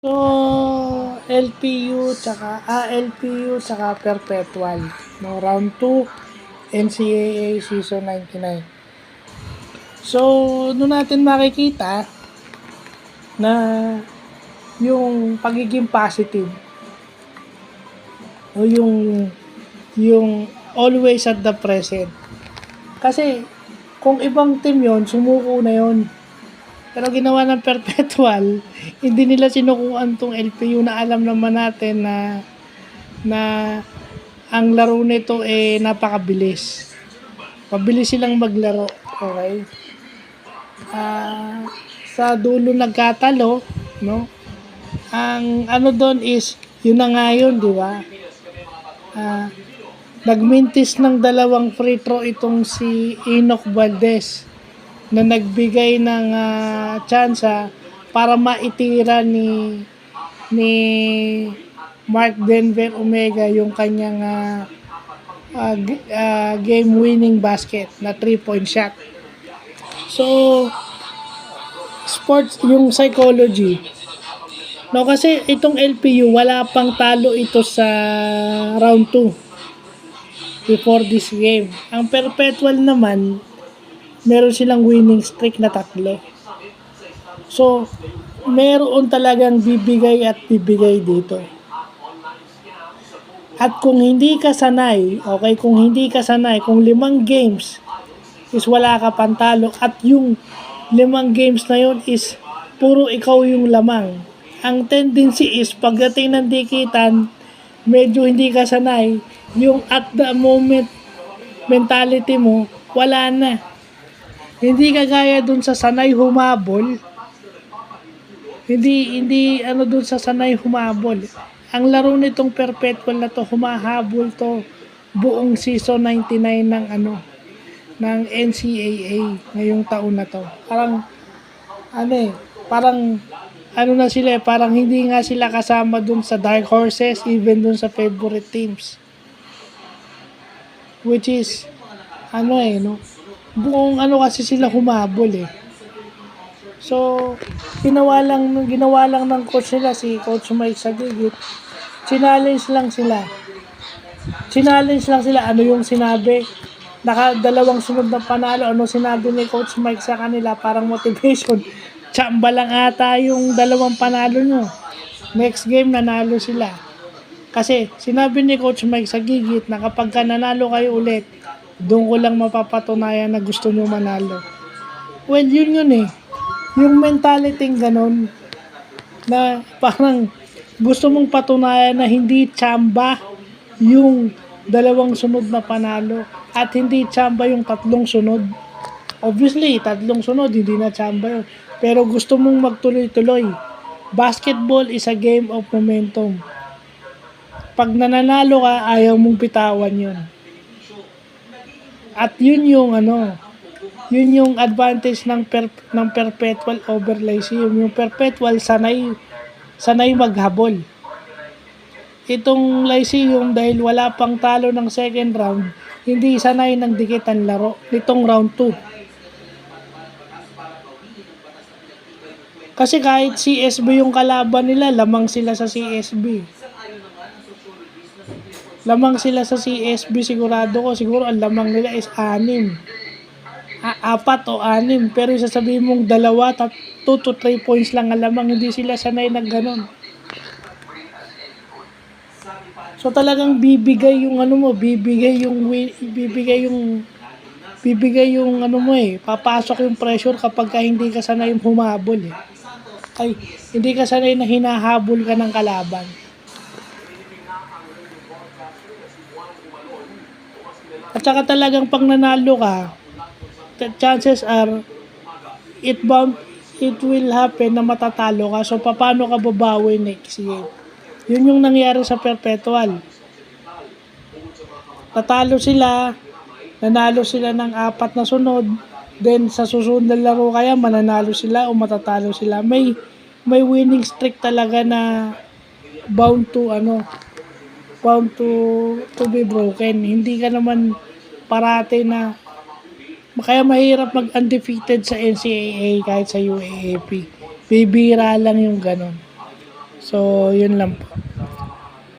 So, LPU tsaka perpetual, no, round 2, NCAA season 99. So, doon natin makikita na yung pagiging positive o yung always at the present. Kasi kung ibang team yon, sumuko na yon. Pero ginawa ng perpetual, hindi nila sinukuan tong LPU na alam naman natin na ang laro nito napakabilis. Mabilis silang maglaro, okay? Sa dulo nagkatalo, no? Ang ano doon is, yun na nga yun, di ba? Nagmintis ng dalawang free throw itong si Enoch Valdez na nagbigay ng tsansa para maitira ni Mark Denver Omega yung kanyang game winning basket na 3-point shot. So, sports yung psychology. No, kasi itong LPU wala pang talo ito sa round 2 before this game. Ang perpetual naman meron silang winning streak na 3. So, meron talagang bibigay at bibigay dito. At kung hindi ka sanay, okay, kung 5 games is wala ka pantalo at yung 5 games na yun is puro ikaw yung lamang. Ang tendency is pagdating ng dikitan, medyo hindi ka sanay, yung at the moment mentality mo, wala na. Hindi kagaya dun sa sanay humabol. Hindi dun sa sanay humabol. Ang laro nitong perpetual na to, humahabol to buong season 99 ng NCAA ngayong taon na to. Parang na sila, parang hindi nga sila kasama dun sa dark horses, even dun sa favorite teams. Which is, no? Buong kasi sila humabol eh. So, ginawa lang ng coach nila, si Coach Mike Sagigit, challenge lang sila. Ano yung sinabi? Dalawang sunod na panalo. Ano sinabi ni Coach Mike sa kanila? Parang motivation. Tsamba lang ata yung 2 panalo nyo. Next game, nanalo sila. Kasi sinabi ni Coach Mike Sagigit na kapag nanalo kayo ulit, doon ko lang mapapatunayan na gusto nyo manalo. Well, yun eh. Yung mentality ganun, na parang gusto mong patunayan na hindi tsamba yung 2 sunod na panalo at hindi tsamba yung 3 sunod. Obviously, 3 sunod, hindi na tsamba yun. Pero gusto mong magtuloy-tuloy. Basketball is a game of momentum. Pag nananalo ka, ayaw mong bitawan yun. At yun yung advantage ng perpetual over Lyceum. Yung perpetual sanay maghabol. Itong Lyceum dahil wala pang talo ng second round, hindi sanay ng dikitan laro nitong round 2. Kasi kahit CSB yung kalaban nila, lamang sila sa CSB. Sigurado ko. Siguro ang lamang nila is 6. 4 o 6. Pero sasabihin mong 2 to 3 points lang ang lamang. Hindi sila sanay na ganun. So talagang bibigay yung papasok yung pressure kapag hindi ka sanay humabol eh. Hindi ka sanay na hinahabol ka ng kalaban. At saka talagang pag nanalo ka, chances are it will happen na matatalo ka. So paano ka babawi next game? Yun yung nangyari sa perpetual. Nanalo sila ng 4 na sunod. Then sa susunod na laro kaya mananalo sila o matatalo sila. May winning streak talaga na bound to be broken. Hindi ka naman parate na kaya mahirap mag-undefeated sa NCAA kahit sa UAAP. Bibira lang yung ganon. So, yun lang po.